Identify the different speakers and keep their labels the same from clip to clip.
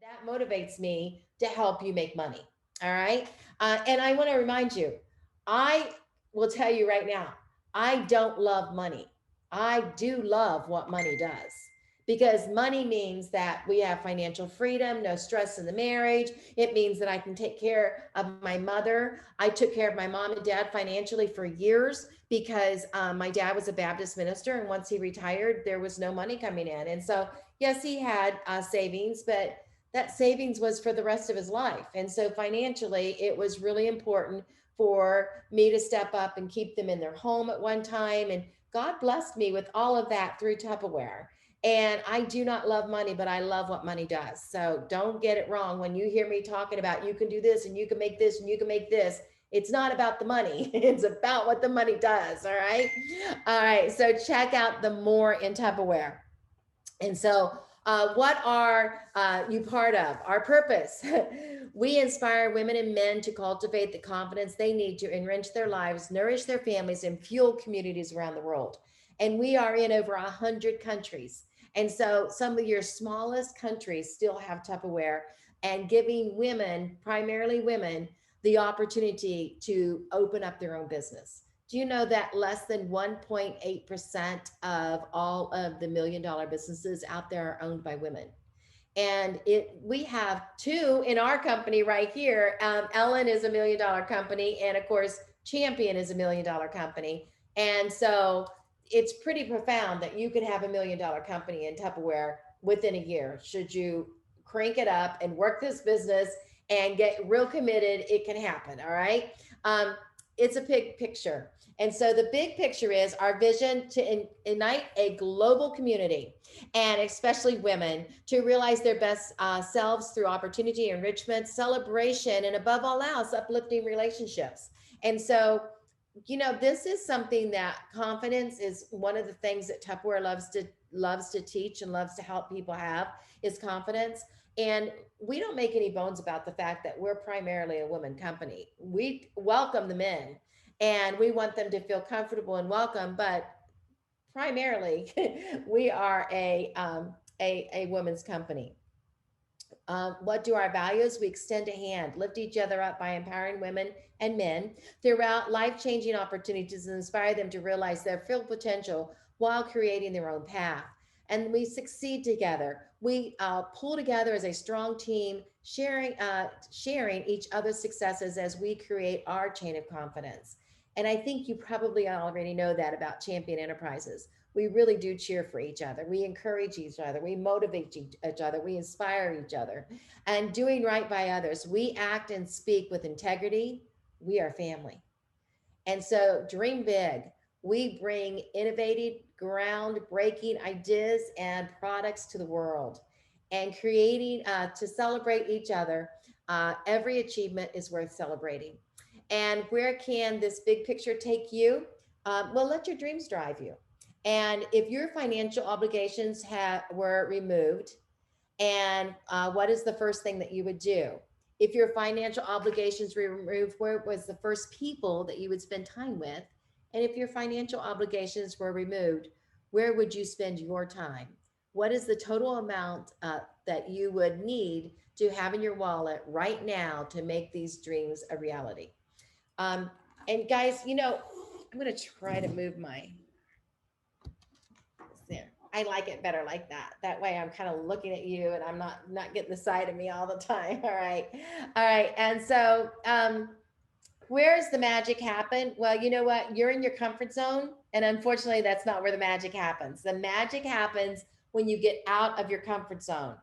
Speaker 1: That motivates me to help you make money. All right. And I want to remind you, I will tell you right now, I don't love money. I do love what money does because money means that we have financial freedom, no stress in the marriage. It means that I can take care of my mother. I took care of my mom and dad financially for years because my dad was a Baptist minister. And once he retired, there was no money coming in. And so, yes, he had savings, but that savings was for the rest of his life. And so financially, it was really important for me to step up and keep them in their home at one time. And God blessed me with all of that through Tupperware. And I do not love money, but I love what money does. So don't get it wrong. When you hear me talking about you can do this and you can make this and you can make this, it's not about the money. It's about what the money does. All right. All right. So check out the more in Tupperware. And so, what are you part of? Our purpose. We inspire women and men to cultivate the confidence they need to enrich their lives, nourish their families, and fuel communities around the world. And we are in over 100 countries. And so, some of your smallest countries still have Tupperware and giving women, primarily women, the opportunity to open up their own business. Do you know that less than 1.8% of all of the $1 million businesses out there are owned by women? And we have two in our company right here. Ellen is $1 million company, and of course, Champion is $1 million company. And so it's pretty profound that you could have $1 million company in Tupperware within a year. Should you crank it up and work this business and get real committed, it can happen. All right. Um, it's a big picture. And so the big picture is our vision to unite a global community and especially women to realize their best selves through opportunity, enrichment, celebration, and above all else, uplifting relationships. And so, this is something that confidence is one of the things that Tupperware loves to teach and loves to help people have is confidence. And we don't make any bones about the fact that we're primarily a woman company. We welcome the men and we want them to feel comfortable and welcome, but primarily we are a women's company. What do our values? We extend a hand, lift each other up by empowering women and men throughout life changing opportunities and inspire them to realize their full potential while creating their own path. And we succeed together. We pull together as a strong team, sharing each other's successes as we create our chain of confidence. And I think you probably already know that about Champion Enterprises. We really do cheer for each other. We encourage each other. We motivate each other. We inspire each other. And doing right by others, we act and speak with integrity. We are family. And so dream big. We bring innovative, groundbreaking ideas and products to the world and creating to celebrate each other. Every achievement is worth celebrating. And where can this big picture take you? Well, let your dreams drive you. And if your financial obligations were removed, and what is the first thing that you would do? If your financial obligations were removed, where was the first people that you would spend time with? And if your financial obligations were removed, where would you spend your time? What is the total amount that you would need to have in your wallet right now to make these dreams a reality? Um, and guys, I'm going to try to move my there. I like it better like that. That way I'm kind of looking at you and I'm not getting the side of me all the time. All right. All right. And so where's the magic happen? Well, you know what? You're in your comfort zone. And unfortunately, that's not where the magic happens. The magic happens when you get out of your comfort zone.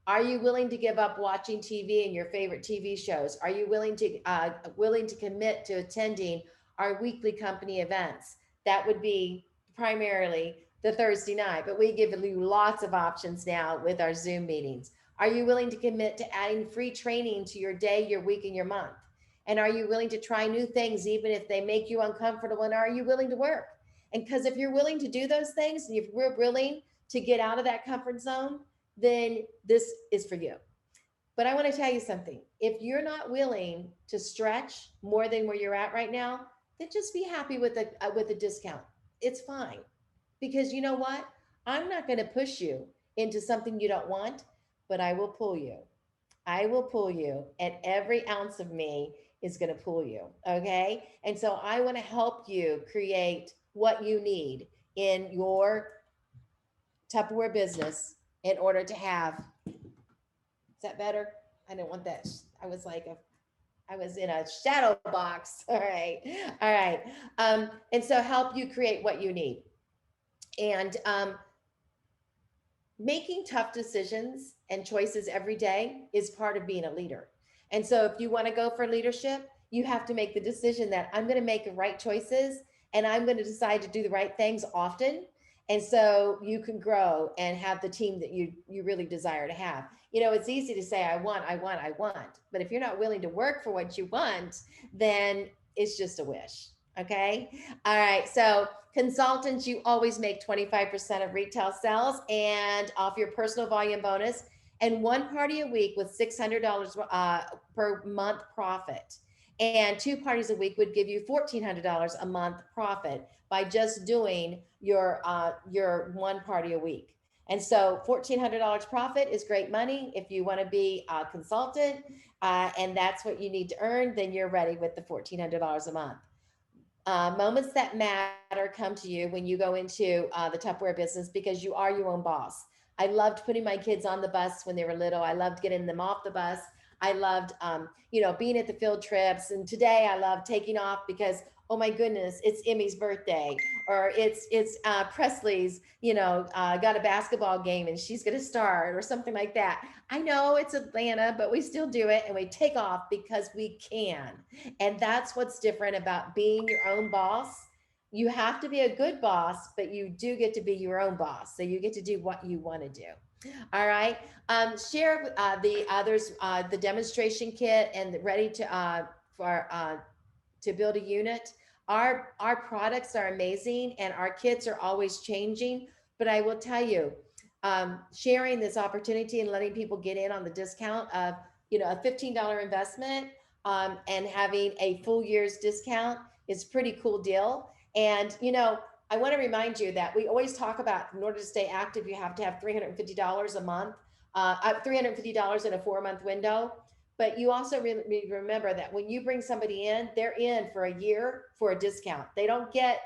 Speaker 1: Are you willing to give up watching TV and your favorite TV shows? Are you willing to commit to attending our weekly company events? That would be primarily the Thursday night, but we give you lots of options now with our Zoom meetings. Are you willing to commit to adding free training to your day, your week, and your month? And are you willing to try new things even if they make you uncomfortable? And are you willing to work? And because if you're willing to do those things, and if we're willing to get out of that comfort zone, then this is for you. But I want to tell you something. If you're not willing to stretch more than where you're at right now, then just be happy with a discount. It's fine. Because you know what? I'm not going to push you into something you don't want, but I will pull you. I will pull you, and every ounce of me is going to pull you. Okay. And so I want to help you create what you need in your Tupperware business in order to have. Is that better? I don't want that. I was like I was in a shadow box. All right. All right. And so help you create what you need. And making tough decisions and choices every day is part of being a leader. And so if you want to go for leadership, you have to make the decision that I'm going to make the right choices and I'm going to decide to do the right things often. And so you can grow and have the team that you really desire to have. It's easy to say I want, but if you're not willing to work for what you want, then it's just a wish. Okay. All right. So consultants, you always make 25% of retail sales and off your personal volume bonus, and one party a week with $600 per month profit. And two parties a week would give you $1,400 a month profit by just doing your one party a week. And so $1,400 profit is great money. If you want to be a consultant and that's what you need to earn, then you're ready with the $1,400 a month. Moments that matter come to you when you go into the Tupperware business because you are your own boss. I loved putting my kids on the bus when they were little. I loved getting them off the bus. I loved, being at the field trips. And today I love taking off because, oh my goodness, it's Emmy's birthday, or it's Presley's, got a basketball game and she's going to start, or something like that. I know it's Atlanta, but we still do it and we take off because we can. And that's what's different about being your own boss. You have to be a good boss, but you do get to be your own boss. So you get to do what you want to do. All right. Share the others, the demonstration kit, and ready for to build a unit. Our products are amazing, and our kits are always changing. But I will tell you, sharing this opportunity and letting people get in on the discount of a $15 investment and having a full year's discount is a pretty cool deal. And I want to remind you that we always talk about, in order to stay active, you have to have $350 a month, $350 in a 4-month window. But you also remember that when you bring somebody in, they're in for a year for a discount. They don't get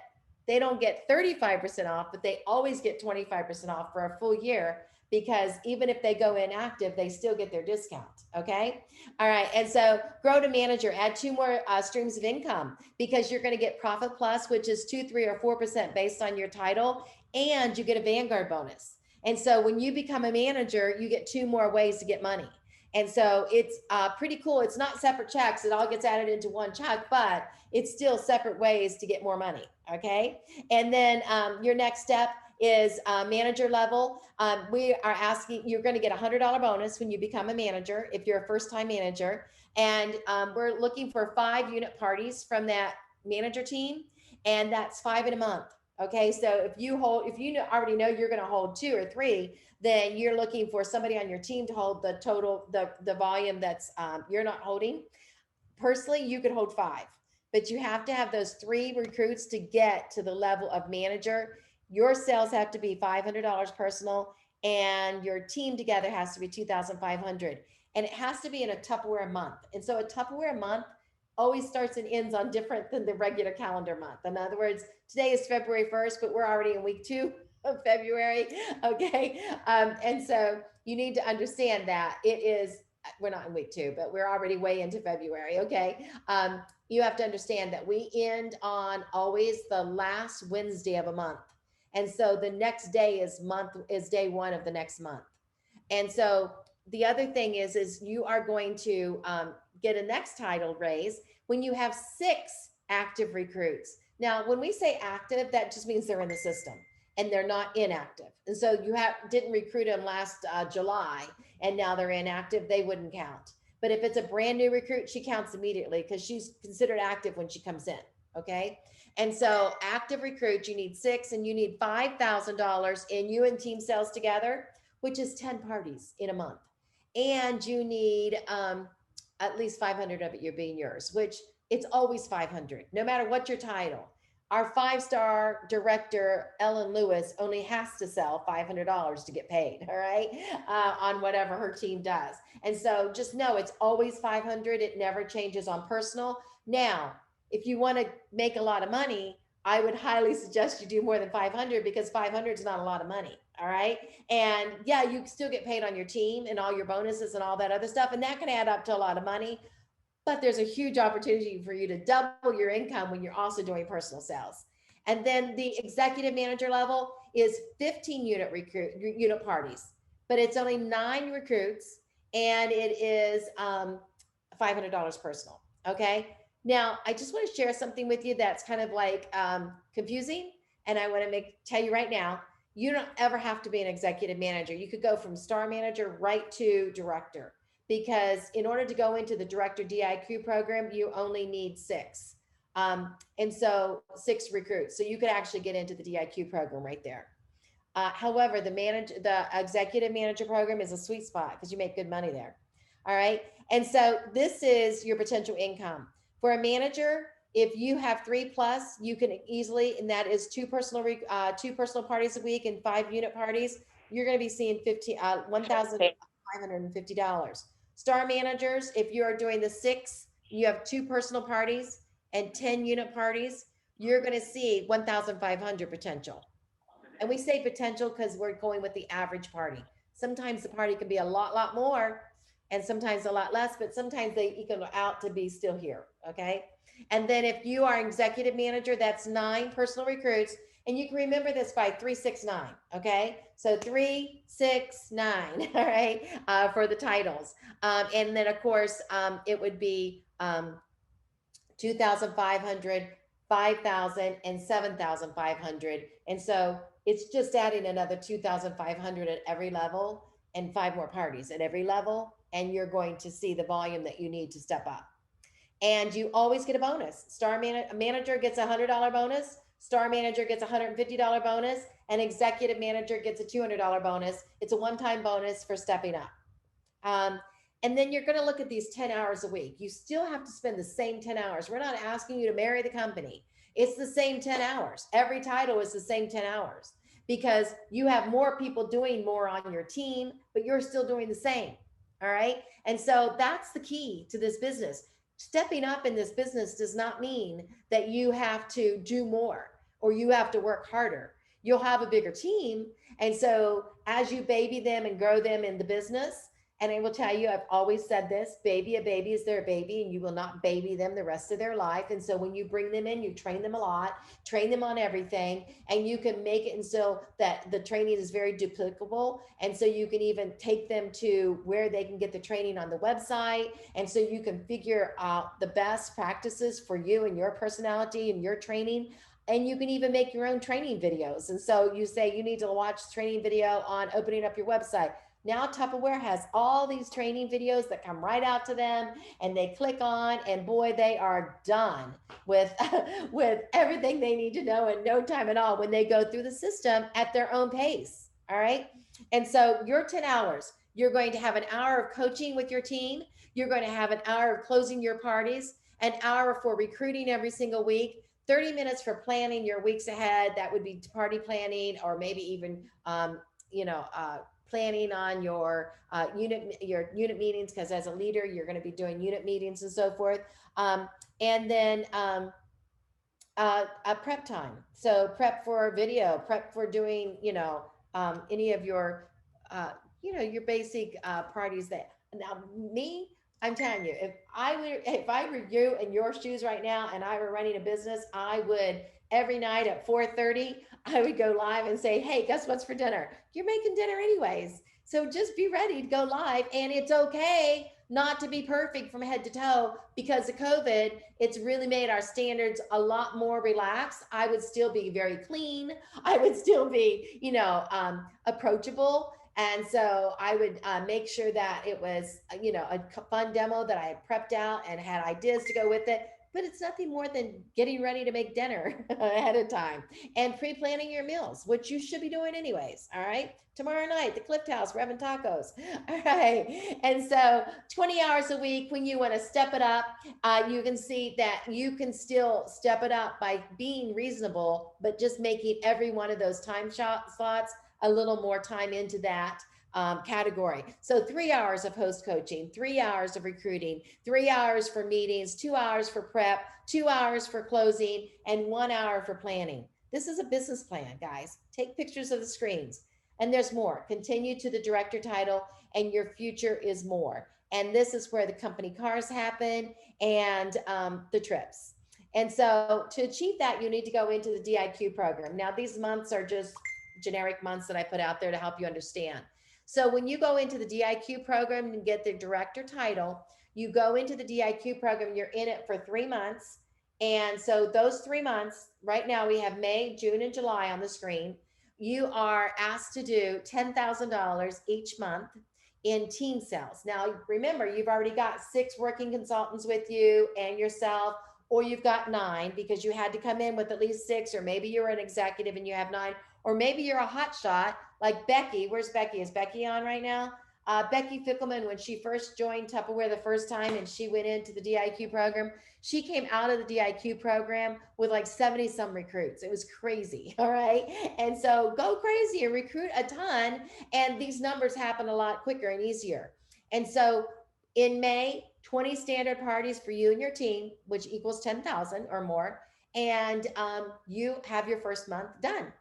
Speaker 1: 35% off, but they always get 25% off for a full year, because even if they go inactive, they still get their discount. Okay. All right. And so grow to manager, add two more streams of income, because you're going to get profit plus, which is 2, 3, or 4% based on your title. And you get a Vanguard bonus. And so when you become a manager, you get two more ways to get money. And so it's pretty cool. It's not separate checks. It all gets added into one check, but it's still separate ways to get more money. Okay. And then your next step is manager level. We are asking, you're going to get $100 bonus when you become a manager if you're a first time manager. And we're looking for 5 unit parties from that manager team. And that's 5 in a month. Okay. So if you already know you're going to hold 2 or 3, then you're looking for somebody on your team to hold the total, the volume that's you're not holding. Personally, you could hold 5, but you have to have those 3 recruits to get to the level of manager. Your sales have to be $500 personal, and your team together has to be 2,500, and it has to be in a Tupperware month. And so a Tupperware month always starts and ends on different than the regular calendar month. In other words, today is February 1st, but we're already in week 2 of February. Okay. And so you need to understand that it is, we're not in week 2, but we're already way into February. Okay. You have to understand that we end on always the last Wednesday of a month. And so the next day is day 1 of the next month. And so the other thing is you are going to get a next title raise when you have 6 active recruits. Now, when we say active, that just means they're in the system and they're not inactive. And so you didn't recruit them last July and now they're inactive, they wouldn't count. But if it's a brand new recruit, she counts immediately because she's considered active when she comes in. Okay. And so active recruits, you need 6, and you need $5,000 in you and team sales together, which is 10 parties in a month. And you need at least 500 of it you're being yours, which it's always 500, no matter what your title. Our 5-star director, Ellen Lewis, only has to sell $500 to get paid, all right, on whatever her team does. And so just know it's always 500. It never changes on personal. Now, if you want to make a lot of money, I would highly suggest you do more than 500 because 500 is not a lot of money. All right. And yeah, you still get paid on your team and all your bonuses and all that other stuff. And that can add up to a lot of money. But there's a huge opportunity for you to double your income when you're also doing personal sales. And then the executive manager level is 15 unit parties, but it's only 9 recruits, and it is $500 personal. Okay. Now, I just want to share something with you that's kind of like confusing, and I want to tell you right now, you don't ever have to be an executive manager. You could go from star manager right to director, because in order to go into the director DIQ program, you only need 6. And so 6 recruits. So you could actually get into the DIQ program right there. However, the executive manager program is a sweet spot because you make good money there. All right. And so this is your potential income for a manager. If you have 3 plus, you can easily, and that is two personal parties a week and 5 unit parties. You're going to be seeing $1,550. Star managers, if you are doing the 6, you have 2 personal parties and 10 unit parties, you're going to see 1,500 potential. And we say potential because we're going with the average party. Sometimes the party can be a lot more, and sometimes a lot less, but sometimes they equal out to be still here. Okay. And then if you are executive manager, that's 9 personal recruits. And you can remember this by 369. Okay. So 369. All right. For the titles. And then, of course, it would be 2,500, 5,000, and 7,500. And so it's just adding another 2,500 at every level and 5 more parties at every level. And you're going to see the volume that you need to step up. And you always get a bonus. Manager gets $100 bonus. Star manager gets $150 bonus. And executive manager gets a $200 bonus. It's a one-time bonus for stepping up. Um, and then you're going to look at these 10 hours a week. You still have to spend the same 10 hours. We're not asking you to marry the company. It's the same 10 hours. Every title is the same 10 hours because you have more people doing more on your team, but you're still doing the same. All right. And so that's the key to this business. Stepping up in this business does not mean that you have to do more or you have to work harder. You'll have a bigger team. And so as you baby them and grow them in the business, and I will tell you, I've always said this, a baby is their baby, and you will not baby them the rest of their life. And so when you bring them in, you train them a lot, train them on everything, and you can make it and so that the training is very duplicable. And so you can even take them to where they can get the training on the website. And so you can figure out the best practices for you and your personality and your training. And you can even make your own training videos. And so you say you need to watch training video on opening up your website. Now Tupperware has all these training videos that come right out to them, and they click on, and boy, they are done with with everything they need to know in no time at all when they go through the system at their own pace. All right. And so your 10 hours, you're going to have an hour of coaching with your team. You're going to have an hour of closing your parties, an hour for recruiting every single week, 30 minutes for planning your weeks ahead. That would be party planning, or maybe even, planning on your unit meetings, because as a leader you're going to be doing unit meetings and so forth. And then a prep time, so prep for video, prep for doing any of your your basic parties. That now me, I'm telling you, if I were you in your shoes right now and I were running a business, I would every night at 4:30 I would go live and say, hey, guess what's for dinner? You're making dinner anyways. So just be ready to go live. And it's okay not to be perfect from head to toe, because of COVID, it's really made our standards a lot more relaxed. I would still be very clean. I would still be, approachable. And so I would make sure that it was, a fun demo that I had prepped out and had ideas to go with it. but it's nothing more than getting ready to make dinner ahead of time and pre-planning your meals, which you should be doing anyways. All right. Tomorrow night, the Clift House, we're having tacos. All right. And so 20 hours a week, when you want to step it up, you can see that you can still step it up by being reasonable, but just making every one of those time slots a little more time into that category. So 3 hours of host coaching, 3 hours of recruiting, 3 hours for meetings, 2 hours for prep, 2 hours for closing, and 1 hour for planning. This is a business plan, guys. Take pictures of the screens. And there's more. Continue to the director title, and your future is more. And this is where the company cars happen and the trips. And so to achieve that, you need to go into the DIQ program. Now, these months are just generic months that I put out there to help you understand. So when you go into the DIQ program and get the director title, you go into the DIQ program, you're in it for 3 months. And so those 3 months, right now we have May, June, and July on the screen. You are asked to do $10,000 each month in team sales. Now, remember, you've already got 6 working consultants with you and yourself, or you've got 9 because you had to come in with at least 6, or maybe you're an executive and you have 9, or maybe you're a hot shot like Becky. Where's Becky? Is Becky on right now? Becky Fickelman, when she first joined Tupperware the first time and she went into the DIQ program, she came out of the DIQ program with like 70 some recruits. It was crazy. All right. And so go crazy and recruit a ton. And these numbers happen a lot quicker and easier. And so in May, 20 standard parties for you and your team, which equals 10,000 or more. And you have your first month done.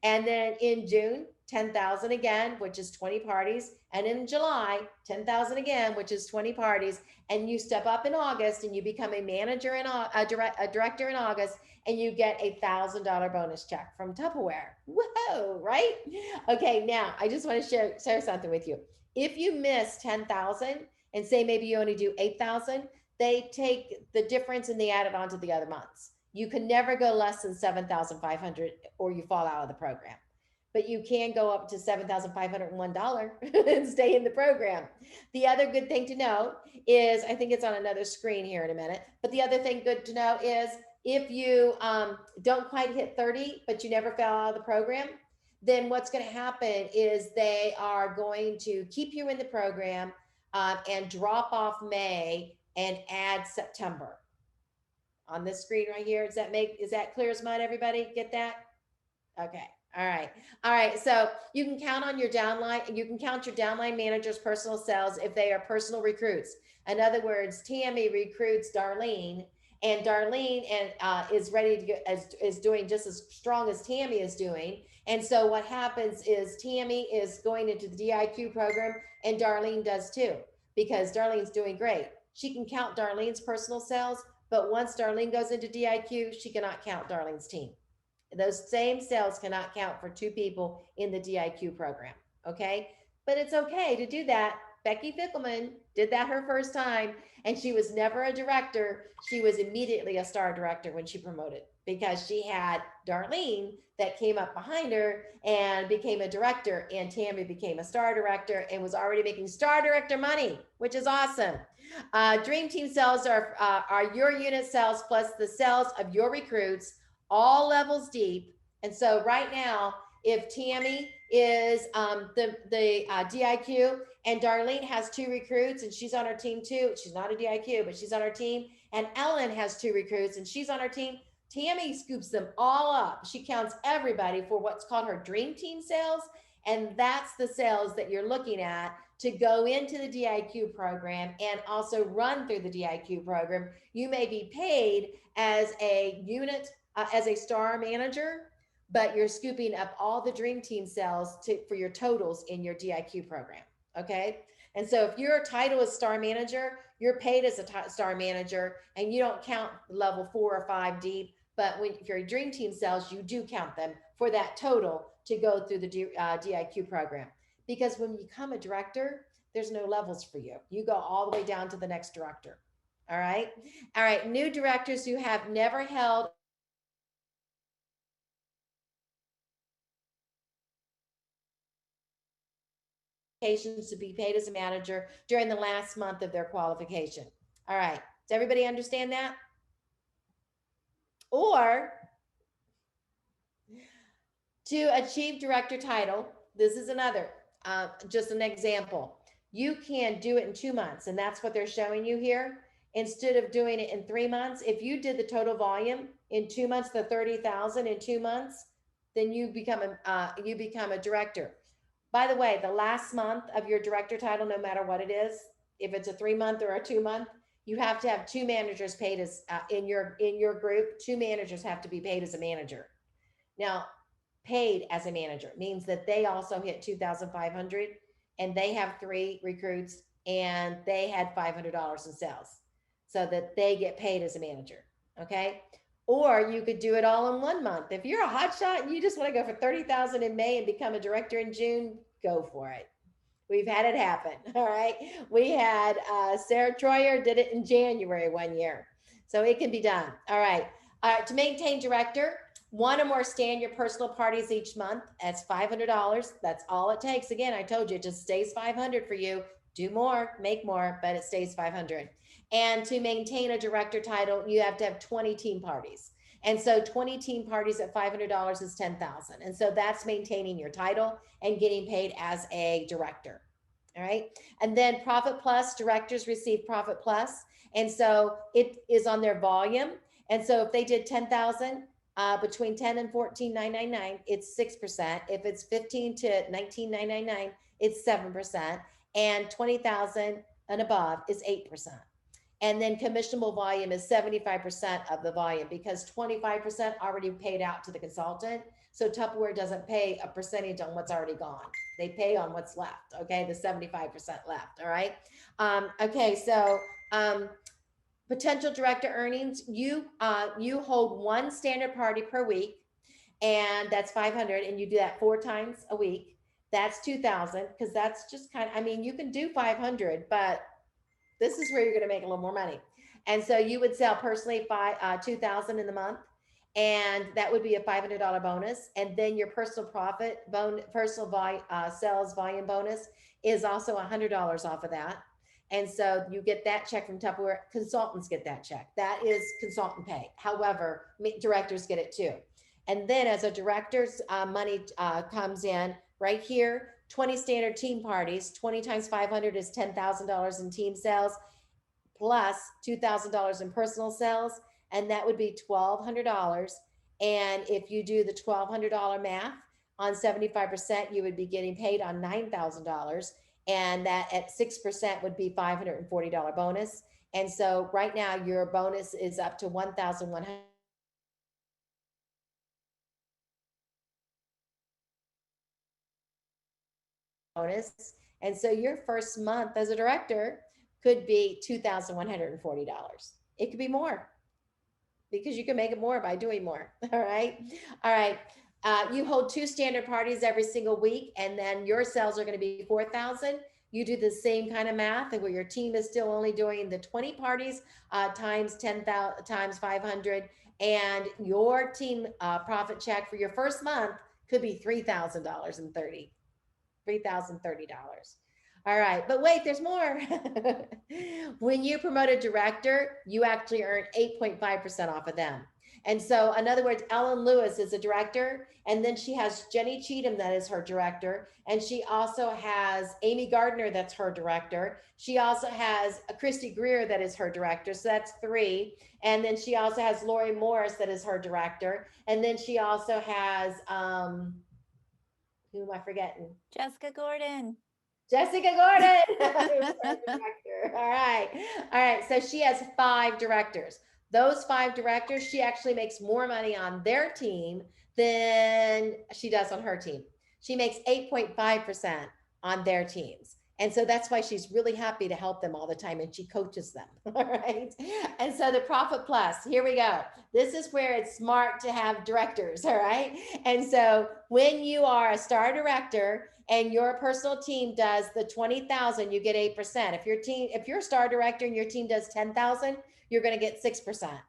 Speaker 1: And then in June, 10,000 again, which is 20 parties. And in July, 10,000 again, which is 20 parties. And you step up in August and you become a manager and a director in August, and you get $1,000 bonus check from Tupperware. Whoa, right? Okay, now I just want to share something with you. If you miss 10,000 and say maybe you only do 8,000, they take the difference and they add it onto the other months. You can never go less than 7,500 or you fall out of the program. But you can go up to $7,501 and stay in the program. The other good thing to know is, I think it's on another screen here in a minute, but the other thing good to know is if you don't quite hit 30, but you never fell out of the program, then what's going to happen is they are going to keep you in the program and drop off May and add September on this screen right here. Is that clear as mud? Everybody get that? Okay. All right. All right. So you can count on your downline. You can count your downline manager's personal sales if they are personal recruits. In other words, Tammy recruits Darlene, and Darlene is ready to get is doing just as strong as Tammy is doing. And so what happens is Tammy is going into the DIQ program, and Darlene does too, because Darlene's doing great. She can count Darlene's personal sales, but once Darlene goes into DIQ, she cannot count Darlene's team. Those same sales cannot count for 2 people in the DIQ program. Okay. But it's okay to do that. Becky Fickelman did that her first time, and she was never a director. She was immediately a star director when she promoted, because she had Darlene that came up behind her and became a director, and Tammy became a star director and was already making star director money, which is awesome. Dream team sales are your unit sales plus the sales of your recruits, all levels deep. And so right now, if Tammy is the DIQ and Darlene has 2 recruits and she's on her team too, she's not a DIQ, but she's on her team, and Ellen has 2 recruits and she's on her team, Tammy scoops them all up. She counts everybody for what's called her dream team sales. And that's the sales that you're looking at to go into the DIQ program and also run through the DIQ program. You may be paid as a unit, as a star manager, but you're scooping up all the dream team sales for your totals in your DIQ program. Okay. And so if your title is star manager, you're paid as a star manager, and you don't count level 4 or 5 deep. But if you're a dream team sales, you do count them for that total to go through the DIQ program. Because when you become a director, there's no levels for you. You go all the way down to the next director. All right. All right. New directors who have never held to be paid as a manager during the last month of their qualification. All right. Does everybody understand that? Or to achieve director title, this is another, just an example. You can do it in 2 months, and that's what they're showing you here. Instead of doing it in 3 months, if you did the total volume in 2 months, the 30,000 in 2 months, then you become a director. By the way, the last month of your director title, no matter what it is, if it's a 3 month or a 2 month, you have to have two managers paid as in your group. Two managers have to be paid as a manager. Now, paid as a manager means that they also hit 2,500 and they have three recruits and they had $500 in sales so that they get paid as a manager. Okay. Or you could do it all in 1 month. If you're a hot shot and you just want to go for 30,000 in May and become a director in June, go for it. We've had it happen. All right. We had Sarah Troyer did it in January 1 year. So it can be done. All right. To maintain director, one or more stay in your personal parties each month. That's $500. That's all it takes. Again, I told you it just stays 500 for you. Do more, make more, but it stays 500. And to maintain a director title, you have to have 20 team parties. And so 20 team parties at $500 is 10,000. And so that's maintaining your title and getting paid as a director. All right. And then Profit Plus, directors receive Profit Plus. And so it is on their volume. And so if they did 10,000, between 10 and 14,999, it's 6%. If it's 15 to 19,999, it's 7%. And 20,000 and above is 8%. And then commissionable volume is 75% of the volume because 25% already paid out to the consultant. So Tupperware doesn't pay a percentage on what's already gone. They pay on what's left. Okay. The 75% left. All right. Okay. So, potential director earnings, you hold one standard party per week, and that's 500, and you do that 4 times a week. That's 2,000 because that's just kind of, I mean, you can do 500, but this is where you're going to make a little more money. And so you would sell personally 2,000 in the month, and that would be a $500 bonus. And then your personal sales volume bonus is also $100 off of that. And so you get that check from Tupperware. Consultants get that check. That is consultant pay. However, directors get it too. And then as a director's money comes in right here, 20 standard team parties, 20 times 500 is $10,000 in team sales, plus $2,000 in personal sales, and that would be $1,200. And if you do the $1,200 math on 75%, you would be getting paid on $9,000, and that at 6% would be $540 bonus. And so right now your bonus is up to 1,100. Bonus. And so your first month as a director could be $2,140. It could be more because you can make it more by doing more. All right. All right. You hold 2 standard parties every single week, and then your sales are going to be 4,000. You do the same kind of math, and where your team is still only doing the 20 parties times 10,000 times 500, and your team profit check for your first month could be $3,030. All right, but wait, there's more. When you promote a director, you actually earn 8.5% off of them. And so, in other words, Ellen Lewis is a director, and then she has Jenny Cheatham that is her director, and she also has Amy Gardner that's her director. She also has Christy Greer that is her director, so that's 3. And then she also has Lori Morris that is her director, and then she also has who am I forgetting?
Speaker 2: Jessica Gordon.
Speaker 1: Jessica Gordon. All right. All right. So she has 5 directors. Those 5 directors, she actually makes more money on their team than she does on her team. She makes 8.5% on their teams. And so that's why she's really happy to help them all the time, and she coaches them. All right. And so the Profit Plus, here we go. This is where it's smart to have directors. All right. And so when you are a star director and your personal team does the 20,000, you get 8%. If you're a star director and your team does 10,000, you're going to get 6%.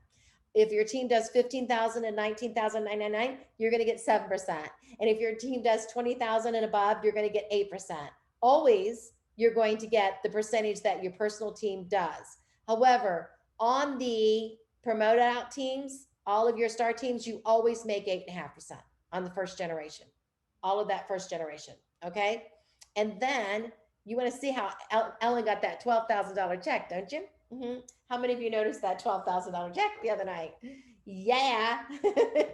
Speaker 1: If your team does 15,000 and 19,999, you're going to get 7%. And if your team does 20,000 and above, you're going to get 8%. Always, you're going to get the percentage that your personal team does. However, on the promoted out teams, all of your star teams, you always make 8.5% on the first generation, all of that first generation. Okay. And then you want to see how Ellen got that $12,000 check, don't you? Mm-hmm. How many of you noticed that $12,000 check the other night? Yeah.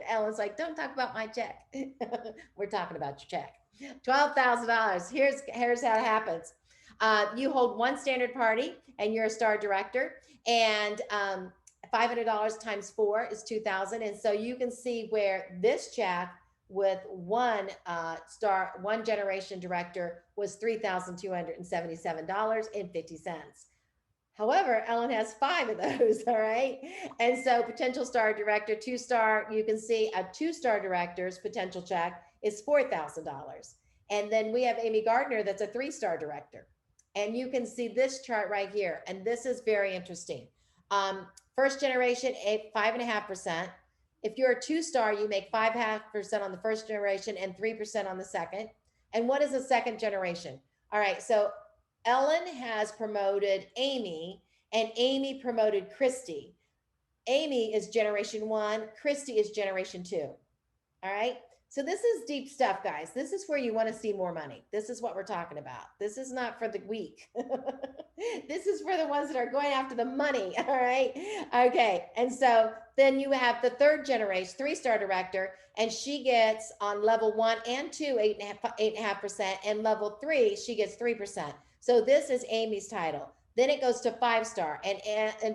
Speaker 1: Ellen's like, don't talk about my check. We're talking about your check. $12,000. Here's how it happens. You hold one standard party and you're a star director, and $500 times 4 is 2,000. And so you can see where this check with one generation director was $3,277.50. However, Ellen has 5 of those, all right? And so potential star director, 2-star, you can see a 2-star director's potential check is $4,000. And then we have Amy Gardner, that's a 3-star director. And you can see this chart right here. And this is very interesting. First generation, 5.5%. If you're a 2-star, you make 5.5% on the first generation and 3% on the second. And what is a second generation? All right, so Ellen has promoted Amy, and Amy promoted Christy. Amy is generation 1, Christy is generation 2. All right. So this is deep stuff, guys. This is where you want to see more money. This is what we're talking about. This is not for the weak. This is for the ones that are going after the money. All right. Okay. And so then you have the third generation, 3-star director, and she gets on level 1 and 2, 8.5%, and level 3, she gets 3%. So this is Amy's title. Then it goes to 5-star, and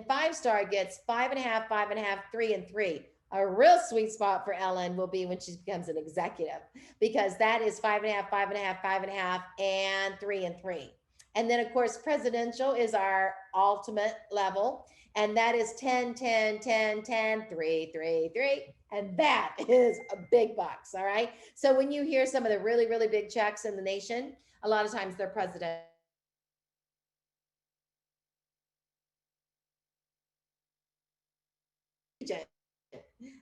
Speaker 1: 5-star gets 5.5, 5.5, 3, and 3. A real sweet spot for Ellen will be when she becomes an executive, because that is 5.5, 5.5, 5.5, and 3 and 3. And then of course, presidential is our ultimate level. And that is 10, 10, 10, 10, 3, 3, 3. And that is a big bucks. All right. So when you hear some of the really, really big checks in the nation, a lot of times they're presidential.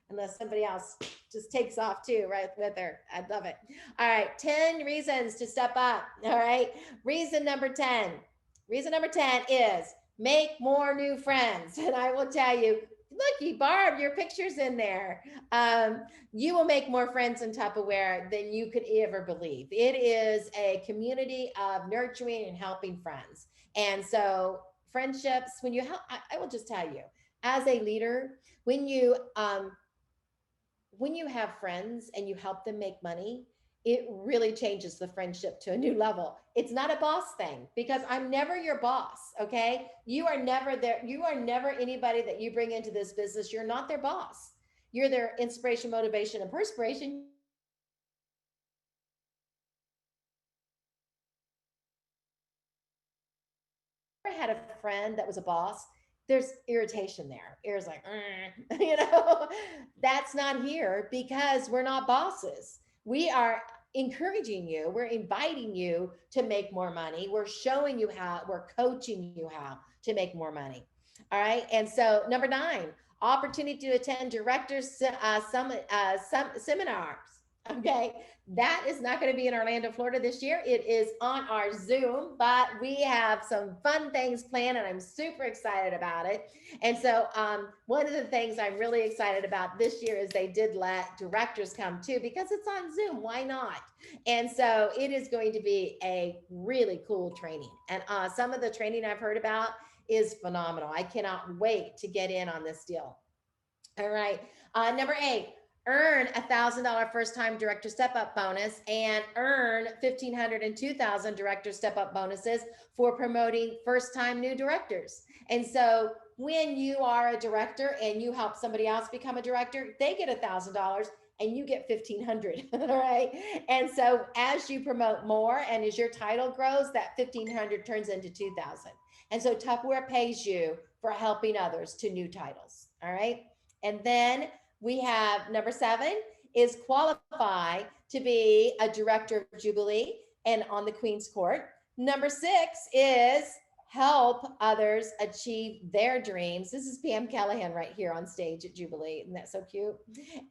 Speaker 1: Unless somebody else just takes off too, right with her. I love it. All right, 10 reasons to step up. All right, reason number 10. Reason number 10 is make more new friends. And I will tell you, looky, Barb, your picture's in there. You will make more friends in Tupperware than you could ever believe. It is a community of nurturing and helping friends. And so friendships, when you help, I will just tell you, as a leader, when you have friends and you help them make money, it really changes the friendship to a new level. It's not a boss thing, because I'm never your boss. Okay. You are never there. You are never anybody that you bring into this business. You're not their boss. You're their inspiration, motivation, and perspiration. I had a friend that was a boss. There's irritation there. Ears like, that's not here, because we're not bosses. We are encouraging you. We're inviting you to make more money. We're showing you how, we're coaching you how to make more money. All right. And so number 9, opportunity to attend directors some seminars. Okay, that is not going to be in Orlando, Florida this year. It is on our Zoom, but we have some fun things planned, and I'm super excited about it. And so one of the things I'm really excited about this year is they did let directors come too, because it's on Zoom. Why not? And so it is going to be a really cool training. And some of the training I've heard about is phenomenal. I cannot wait to get in on this deal. All right. Number 8, earn $1,000 first-time director step-up bonus, and earn $1,500 and $2,000 director step-up bonuses for promoting first-time new directors. And so when you are a director and you help somebody else become a director, they get $1,000 and you get $1,500. All right. And so as you promote more and as your title grows, that $1,500 turns into $2,000. And so Tupperware pays you for helping others to new titles. All right. And then we have number 7 is qualify to be a director of Jubilee and on the Queen's Court. Number 6 is help others achieve their dreams. This is Pam Callahan right here on stage at Jubilee. Isn't that so cute?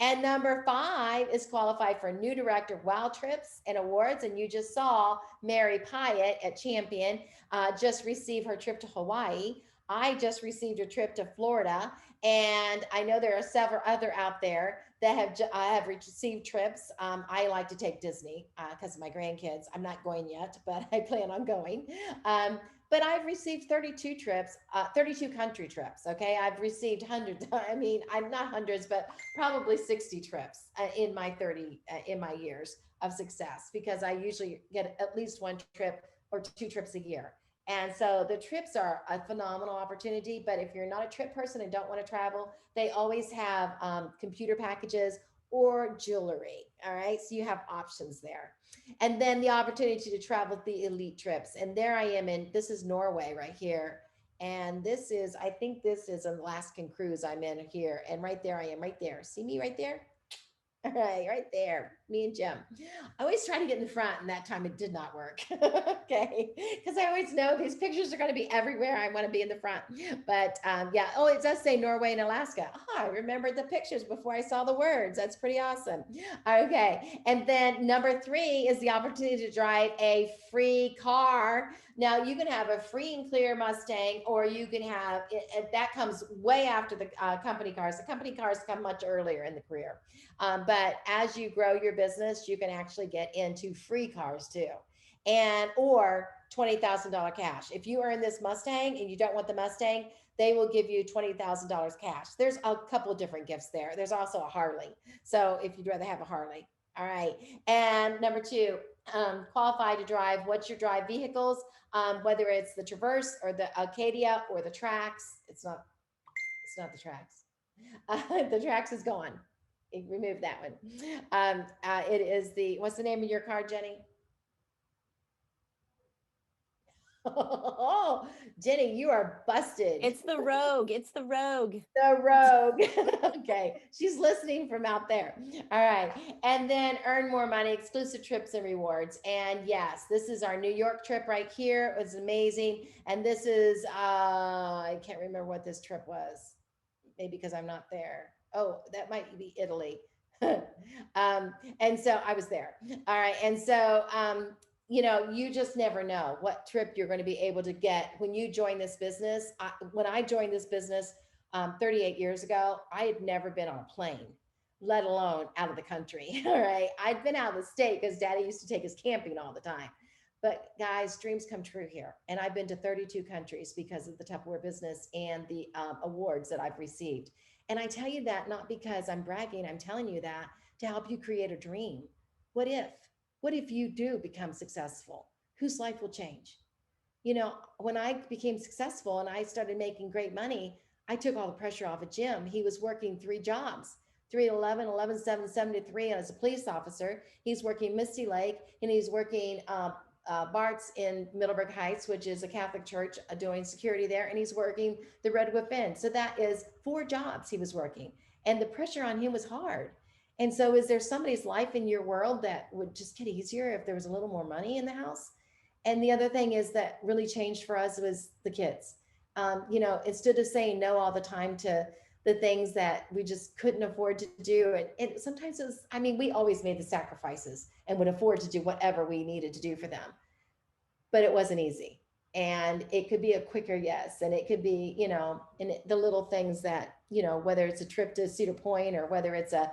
Speaker 1: And number 5 is qualify for new director wow trips and awards. And you just saw Mary Pyatt at Champion just receive her trip to Hawaii. I just received a trip to Florida, and I know there are several other out there that have received trips. I like to take Disney because of my grandkids. I'm not going yet, but I plan on going. Um, but I've received 32 trips, 32 country trips. Okay, I've received hundreds. I mean, I'm not hundreds, but probably 60 trips in my 30 in my years of success, because I usually get at least one trip or two trips a year. And so the trips are a phenomenal opportunity. But if you're not a trip person and don't want to travel, they always have computer packages or jewelry. All right. So you have options there. And then the opportunity to travel the elite trips. And there I am this is Norway right here. And this is, I think this is an Alaskan cruise I'm in here. And right there I am, right there. See me right there? All right, right there, me and Jim. I always try to get in the front, and that time it did not work. Okay, because I always know these pictures are going to be everywhere. I want to be in the front, but yeah. Oh, it does say Norway and Alaska. Oh, I remembered the pictures before I saw the words. That's pretty awesome. Okay, and then number three is the opportunity to drive a free car. Now you can have a free and clear Mustang, or you can have that comes way after the company cars. The company cars come much earlier in the career. But as you grow your business, you can actually get into free cars too, and or $20,000 cash. If you earn this Mustang and you don't want the Mustang, they will give you $20,000 cash. There's a couple of different gifts there. There's also a Harley. So if you'd rather have a Harley. All right. And number two, qualified to drive. What's your drive vehicles? Whether it's the Traverse or the Acadia or the Trax. It's not the Trax. The Trax is gone. Remove that one. It is what's the name of your car, Jenny? Oh, Jenny, you are busted.
Speaker 2: It's the Rogue. It's the Rogue.
Speaker 1: The Rogue. Okay. She's listening from out there. All right. And then earn more money, exclusive trips and rewards. And yes, this is our New York trip right here. It was amazing. And this is, I can't remember what this trip was. Maybe because I'm not there. Oh, that might be Italy. And so I was there. All right. And so, you just never know what trip you're going to be able to get when you join this business. When I joined this business 38 years ago, I had never been on a plane, let alone out of the country. All right. I'd been out of the state because daddy used to take us camping all the time. But guys, dreams come true here. And I've been to 32 countries because of the Tupperware business and the awards that I've received. And I tell you that not because I'm bragging, I'm telling you that to help you create a dream. What if? What if you do become successful? Whose life will change? When I became successful and I started making great money, I took all the pressure off of Jim. He was working three jobs, 3 to 11, 11, 7, 7 to 3 as a police officer. He's working Misty Lake, and he's working Bart's in Middleburg Heights, which is a Catholic church, doing security there. And he's working the Redwood Inn. So that is 4 jobs he was working. And the pressure on him was hard. And so, is there somebody's life in your world that would just get easier if there was a little more money in the house? And the other thing is that really changed for us was the kids. Instead of saying no all the time to the things that we just couldn't afford to do. And sometimes it was, I mean, we always made the sacrifices and would afford to do whatever we needed to do for them, but it wasn't easy. And it could be a quicker yes. And it could be, in the little things that, whether it's a trip to Cedar Point or whether it's a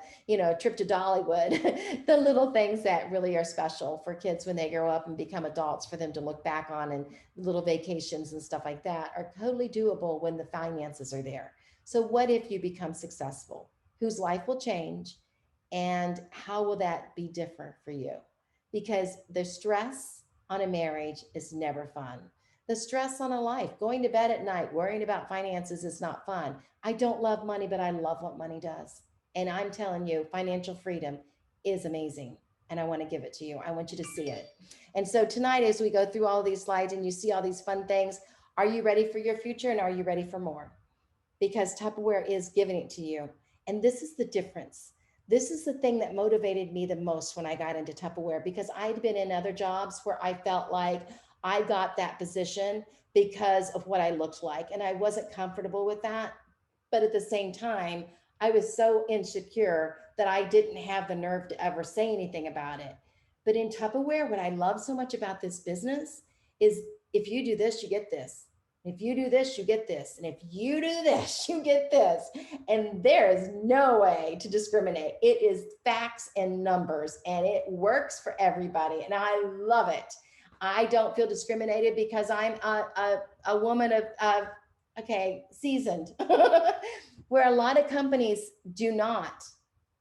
Speaker 1: trip to Dollywood, the little things that really are special for kids when they grow up and become adults for them to look back on, and little vacations and stuff like that are totally doable when the finances are there. So what if you become successful? Whose life will change, and how will that be different for you? Because the stress on a marriage is never fun. The stress on a life, going to bed at night, worrying about finances is not fun. I don't love money, but I love what money does. And I'm telling you, financial freedom is amazing. And I want to give it to you. I want you to see it. And so tonight, as we go through all these slides and you see all these fun things, are you ready for your future, and are you ready for more? Because Tupperware is giving it to you. And this is the difference. This is the thing that motivated me the most when I got into Tupperware, because I'd been in other jobs where I felt like I got that position because of what I looked like. And I wasn't comfortable with that. But at the same time, I was so insecure that I didn't have the nerve to ever say anything about it. But in Tupperware, what I love so much about this business is if you do this, you get this. If you do this, you get this. And if you do this, you get this. And there is no way to discriminate. It is facts and numbers, and it works for everybody. And I love it. I don't feel discriminated because I'm a woman of, okay, seasoned, where a lot of companies do not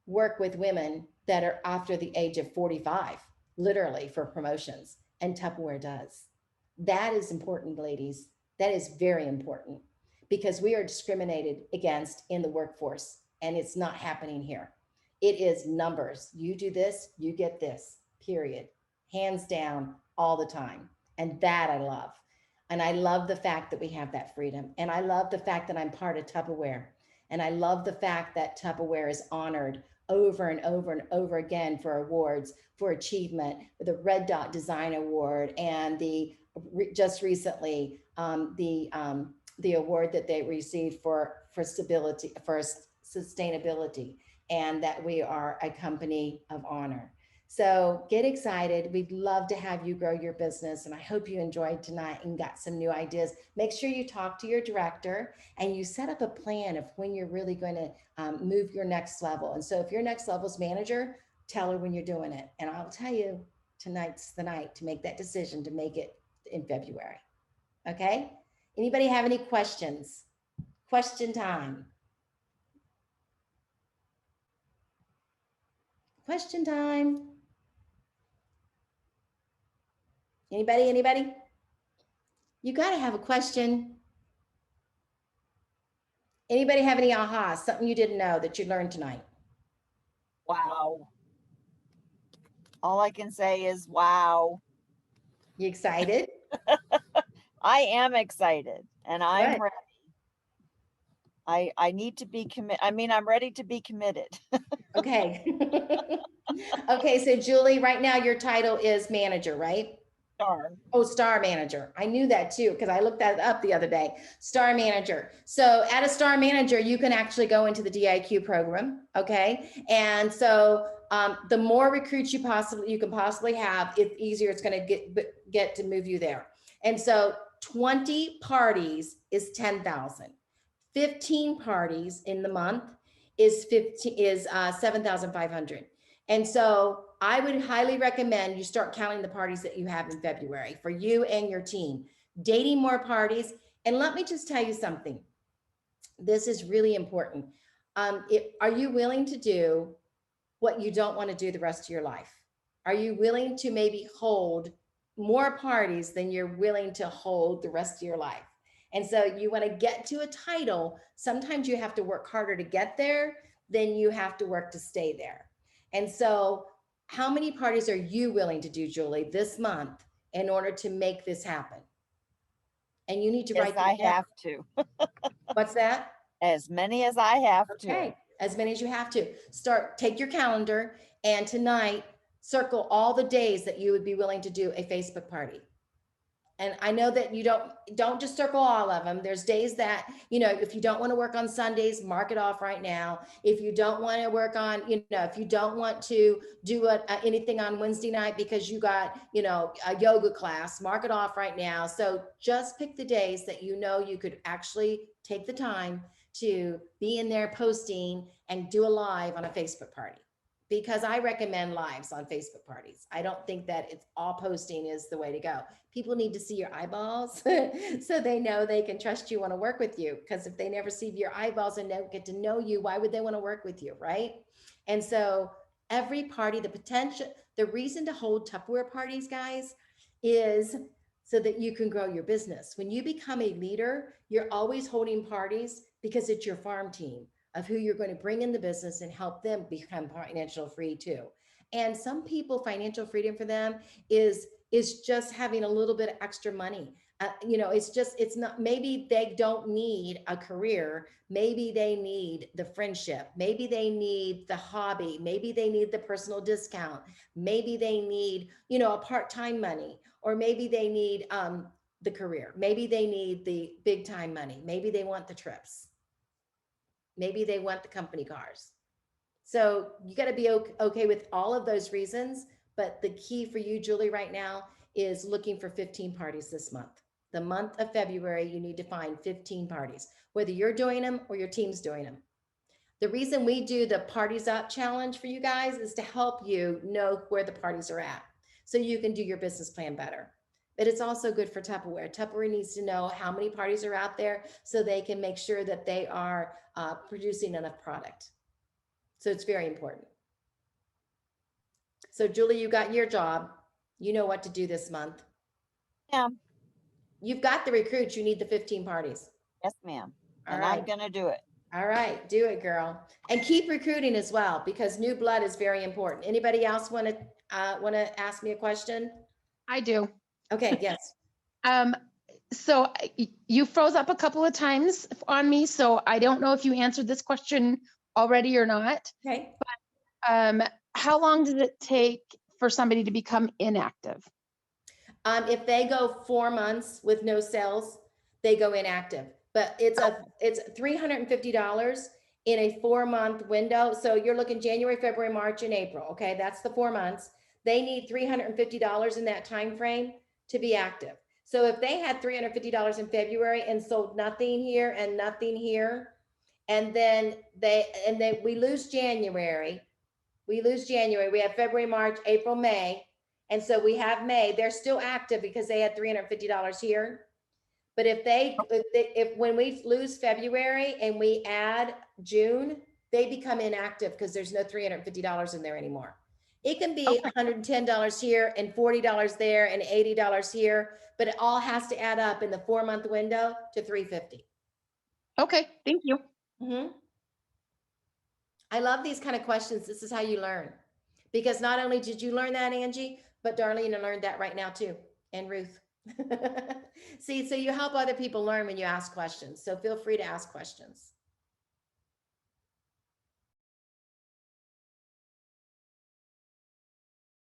Speaker 1: work with women that are after the age of 45, literally for promotions, and Tupperware does. That is important, ladies. That is very important because we are discriminated against in the workforce, and it's not happening here. It is numbers. You do this, you get this, period. Hands down, all the time. And that I love. And I love the fact that we have that freedom. And I love the fact that I'm part of Tupperware. And I love the fact that Tupperware is honored over and over and over again for awards for achievement, the Red Dot Design Award, and the just recently the award that they received for stability, for sustainability, and that we are a company of honor. So get excited. We'd love to have you grow your business. And I hope you enjoyed tonight and got some new ideas. Make sure you talk to your director and you set up a plan of when you're really going to move your next level. And so if your next level's manager, tell her when you're doing it. And I'll tell you, tonight's the night to make that decision to make it in February. Okay? Anybody have any questions? Question time. Question time. Anybody? Anybody? You got to have a question. Anybody have any aha? Something you didn't know that you learned tonight?
Speaker 3: Wow. All I can say is wow.
Speaker 1: You excited?
Speaker 3: I am excited and I'm
Speaker 1: Good.
Speaker 3: ready. I need to be I'm ready to be committed.
Speaker 1: Okay. Okay, so Julie, right now your title is manager, right?
Speaker 3: Darn.
Speaker 1: Oh, star manager. I knew that too because I looked that up the other day. Star manager. So at a star manager, you can actually go into the DIQ program. Okay. And so the more recruits you can possibly have, it's easier it's going to get to move you there. And so 20 parties is 10,000. 15 parties in the month is 7,500. And so I would highly recommend you start counting the parties that you have in February for you and your team, dating more parties. And let me just tell you something. This is really important. Are you willing to do what you don't want to do the rest of your life? Are you willing to maybe hold more parties than you're willing to hold the rest of your life? And so you want to get to a title. Sometimes you have to work harder to get there than you have to work to stay there. And so, how many parties are you willing to do, Julie, this month in order to make this happen? And you need to
Speaker 3: Yes,
Speaker 1: write them
Speaker 3: I
Speaker 1: down.
Speaker 3: have to.
Speaker 1: What's that?
Speaker 3: As many as I have to.
Speaker 1: Okay, as many as you have to. Take your calendar and tonight circle all the days that you would be willing to do a Facebook party. And I know that you don't just circle all of them. There's days that, if you don't want to work on Sundays, mark it off right now. If you don't want to work on, if you don't want to do anything on Wednesday night because you got, a yoga class, mark it off right now. So just pick the days that you could actually take the time to be in there posting and do a live on a Facebook party. Because I recommend lives on Facebook parties. I don't think that it's all posting is the way to go. People need to see your eyeballs so they know they can trust you, want to work with you. Because if they never see your eyeballs and don't get to know you, why would they want to work with you, right? And so every party, the reason to hold Tupperware parties, guys, is so that you can grow your business. When you become a leader, you're always holding parties because it's your farm team of who you're going to bring in the business and help them become financial free too. And some people, financial freedom for them is just having a little bit of extra money. It's not, maybe they don't need a career. Maybe they need the friendship. Maybe they need the hobby. Maybe they need the personal discount. Maybe they need, a part-time money, or maybe they need the career. Maybe they need the big time money. Maybe they want the trips. Maybe they want the company cars. So you got to be okay with all of those reasons. But the key for you, Julie, right now is looking for 15 parties this month. the month of February, you need to find 15 parties, whether you're doing them or your team's doing them. The reason we do the Parties Up challenge for you guys is to help you know where the parties are at so you can do your business plan better. But it's also good for Tupperware. Tupperware needs to know how many parties are out there so they can make sure that they are producing enough product. So it's very important. So Julie, you got your job. You know what to do this month.
Speaker 3: Yeah.
Speaker 1: You've got the recruits. You need the 15 parties.
Speaker 3: Yes, ma'am.
Speaker 1: All
Speaker 3: And
Speaker 1: right.
Speaker 3: I'm going to do it.
Speaker 1: All right. Do it, girl. And keep recruiting as well, because new blood is very important. Anybody else want to ask me a question?
Speaker 4: I do.
Speaker 1: Okay. Yes.
Speaker 4: So you froze up a couple of times on me, so I don't know if you answered this question already or not.
Speaker 1: Okay.
Speaker 4: How long does it take for somebody to become inactive?
Speaker 1: If they go 4 months with no sales, they go inactive. But it's $350 in a 4-month window. So you're looking January, February, March, and April. Okay, that's the 4 months. They need $350 in that time frame to be active. So if they had $350 in February and sold nothing here and nothing here, and then we lose January, we have February, March, April, May. And so we have May, they're still active because they had $350 here. But if when we lose February and we add June, they become inactive because there's no $350 in there anymore. It can be $110 here and $40 there and $80 here, but it all has to add up in the 4-month window to $350.
Speaker 4: Okay, thank you.
Speaker 1: I love these kind of questions. This is how you learn. Because not only did you learn that, Angie, but Darlene learned that right now too, and Ruth. See, so you help other people learn when you ask questions. So feel free to ask questions.